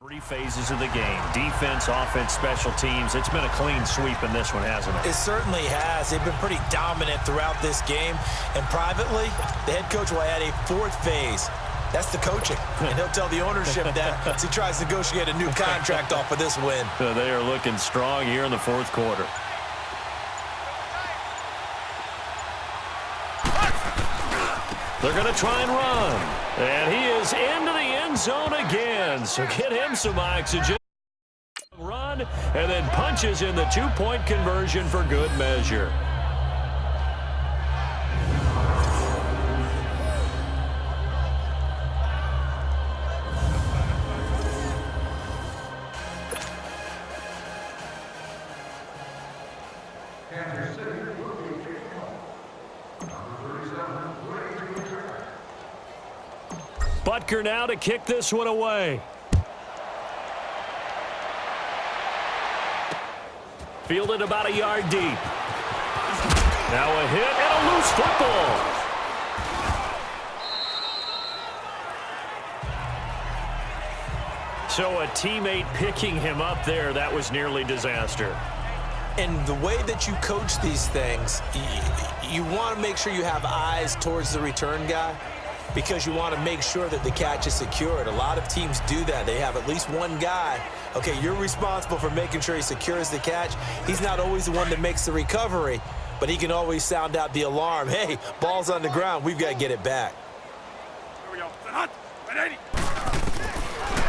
Three phases of the game: defense, offense, special teams. It's been a clean sweep in this one, hasn't it? It certainly has. They've been pretty dominant throughout this game. And privately, the head coach will add a fourth phase. That's the coaching. And he'll tell the ownership that as he tries to negotiate a new contract off of this win. They are looking strong here in the fourth quarter. They're going to try and run. And he is into the end zone again. So get him some oxygen. Run, and then punches in the two-point conversion for good measure. Butker now to kick this one away. Fielded about a yard deep. Now a hit and a loose football. So a teammate picking him up there, that was nearly disaster. And the way that you coach these things, you want to make sure you have eyes towards the return guy, because you want to make sure that the catch is secured. A lot of teams do that. They have at least one guy. Okay, you're responsible for making sure he secures the catch. He's not always the one that makes the recovery, but he can always sound out the alarm. Hey, ball's on the ground. We've got to get it back.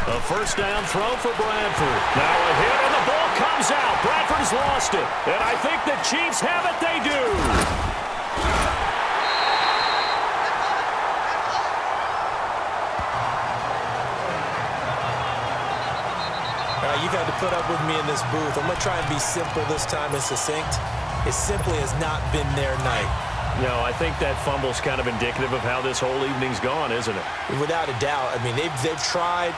A first down throw for Bradford. Now a hit, and the ball comes out. Bradford has lost it. And I think the Chiefs have it. They do. You've had to put up with me in this booth. I'm going to try and be simple this time and succinct. It simply has not been their night. No, I think that fumble's kind of indicative of how this whole evening's gone, isn't it? Without a doubt. I mean, they've tried,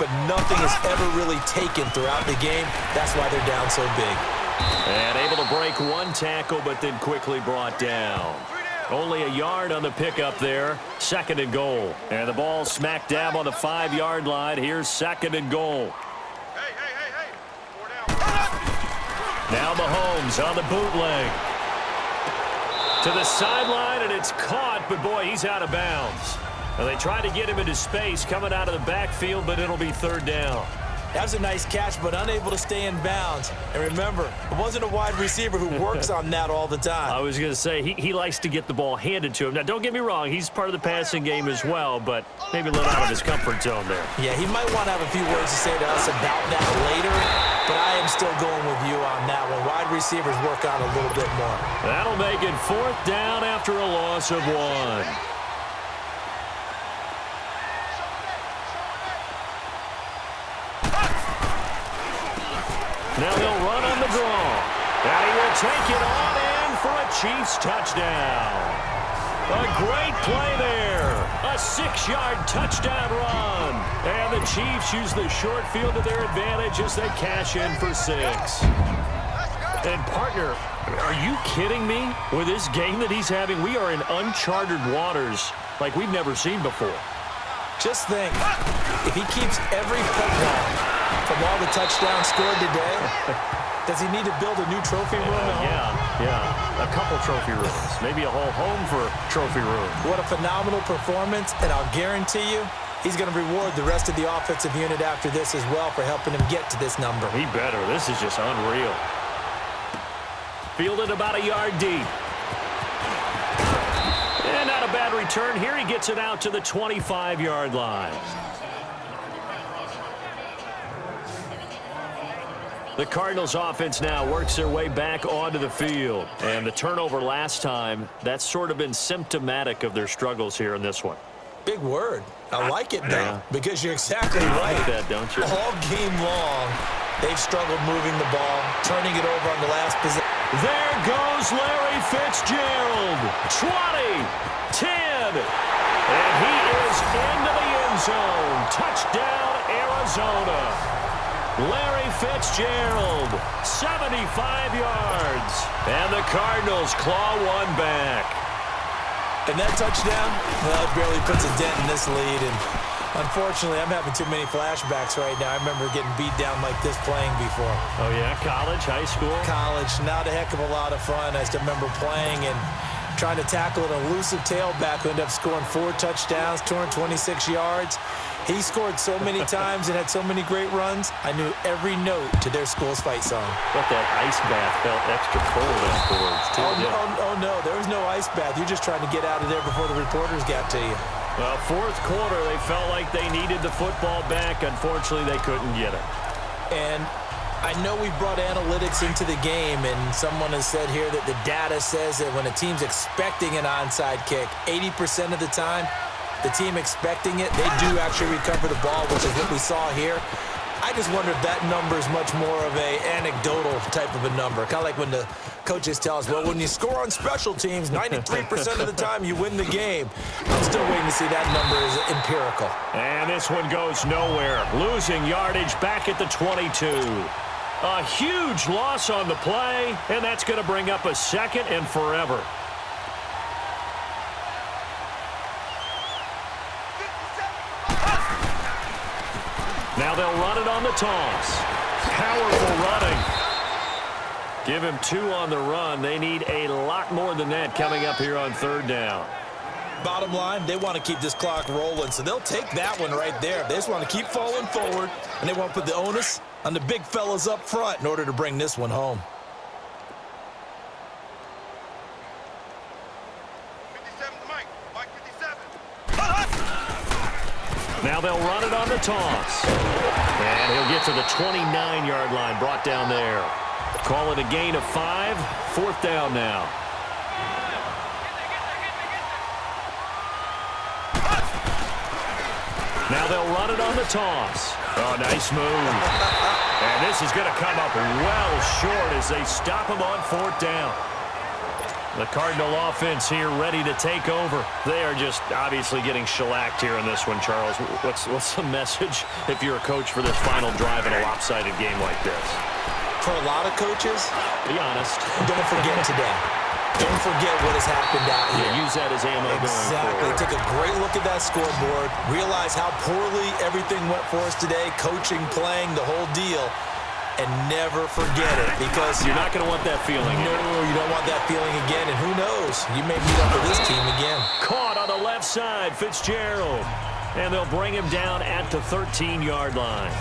but nothing has ever really taken throughout the game. That's why they're down so big. And able to break one tackle, but then quickly brought down. Only a yard on the pickup there. Second and goal. And the ball smack dab on the 5-yard line. Here's second and goal. Now Mahomes on the bootleg. To the sideline, and it's caught, but boy, he's out of bounds. Well, they tried to get him into space coming out of the backfield, but it'll be third down. That was a nice catch, but unable to stay in bounds. And remember, it wasn't a wide receiver who works on that all the time. I was going to say, he likes to get the ball handed to him. Now, don't get me wrong, he's part of the passing game as well, but maybe a little out of his comfort zone there. Yeah, he might want to have a few words to say to us about that later, but I am still going with you on that one. Wide receivers work on a little bit more. That'll make it fourth down after a loss of 1. Now they'll run on the draw. And he will take it on in for a Chiefs touchdown. A great play there. A 6-yard touchdown run. And the Chiefs use the short field to their advantage as they cash in for 6. And, partner, are you kidding me? With this game that he's having, we are in uncharted waters like we've never seen before. Just think, if he keeps every football from all the touchdowns scored today, does he need to build a new trophy room at home? Yeah. A couple trophy rooms. Maybe a whole home for trophy room. What a phenomenal performance, and I'll guarantee you he's going to reward the rest of the offensive unit after this as well for helping him get to this number. He better. This is just unreal. Fielded about a yard deep. And not a bad return here. He gets it out to the 25-yard line. The Cardinals offense now works their way back onto the field. And the turnover last time, that's sort of been symptomatic of their struggles here in this one. Big word. I like it, though, because you're exactly right. Like that, don't you? All game long, they've struggled moving the ball, turning it over on the last possession. There goes Larry Fitzgerald. 20, 10, and he is into the end zone. Touchdown, Arizona. Larry Fitzgerald, 75 yards. And the Cardinals claw one back. And that touchdown, well, it barely puts a dent in this lead. And unfortunately, I'm having too many flashbacks right now. I remember getting beat down like this playing before. Oh, yeah? College, high school? College, not a heck of a lot of fun. I just remember playing and trying to tackle an elusive tailback who ended up scoring 4 touchdowns, 226 yards. He scored so many times and had so many great runs, I knew every note to their school's fight song. But that ice bath felt extra cold afterwards, too. Oh, no, there was no ice bath. You're just trying to get out of there before the reporters got to you. Well, fourth quarter, they felt like they needed the football back. Unfortunately, they couldn't get it. And I know we brought analytics into the game, and someone has said here that the data says that when a team's expecting an onside kick, 80% of the time, the team expecting it, they do actually recover the ball, which is what we saw here. I just wonder if that number is much more of a anecdotal type of a number. Kind of like when the coaches tell us, well, when you score on special teams, 93% of the time you win the game. I'm still waiting to see that number is empirical. And this one goes nowhere. Losing yardage back at the 22. A huge loss on the play, and that's going to bring up a second and forever. Now they'll run it on the toss. Powerful running. Give him 2 on the run. They need a lot more than that coming up here on 3rd down. Bottom line, they want to keep this clock rolling, so they'll take that one right there. They just want to keep falling forward, and they want to put the onus on the big fellas up front in order to bring this one home. 57, Mike 57. Now they'll run it on the toss. And he'll get to the 29-yard line, brought down there. Call it a gain of 5. 4th down now. Now they'll run it on the toss. Oh, nice move. And this is going to come up well short as they stop him on 4th down. The Cardinal offense here ready to take over. They are just obviously getting shellacked here in this one, Charles. What's the message if you're a coach for this final drive in a lopsided game like this? For a lot of coaches, be honest. Don't forget today. Don't forget what has happened out here. Yeah, use that as ammo going forward. Take a great look at that scoreboard. Realize how poorly everything went for us today. Coaching, playing, the whole deal. And never forget it, because you're not going to want that feeling. No, you don't want that feeling again. And who knows? You may meet up with this team again. Caught on the left side, Fitzgerald. And they'll bring him down at the 13-yard line.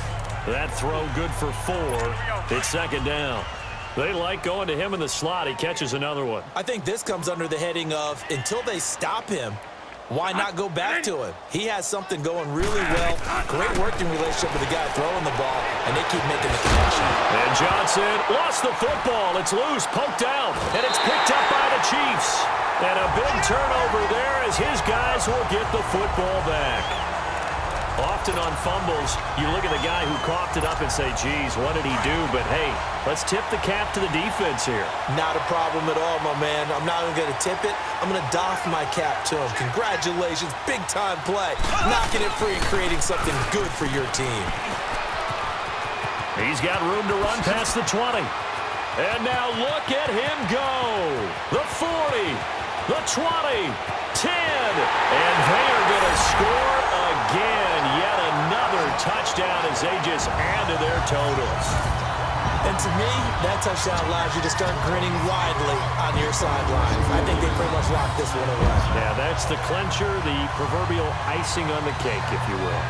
That throw good for 4. It's 2nd down. They like going to him in the slot. He catches another one. I think this comes under the heading of, until they stop him, why not go back to him? He has something going really well. Great working relationship with the guy throwing the ball, and they keep making the connection. And Johnson lost the football. It's loose, poked out, and it's picked up by the Chiefs. And a big turnover there as his guys will get the football back. Often on fumbles, you look at the guy who coughed it up and say, geez, what did he do? But, hey, let's tip the cap to the defense here. Not a problem at all, my man. I'm not even going to tip it. I'm going to doff my cap to him. Congratulations, big-time play. Knocking it free and creating something good for your team. He's got room to run past the 20. And now look at him go. The 40, the 20, 10. And they are going to score again. Yet another touchdown as they just add to their totals. And to me, that touchdown allows you to start grinning widely on your sideline. I think they pretty much locked this one away. Yeah, that's the clincher, the proverbial icing on the cake, if you will.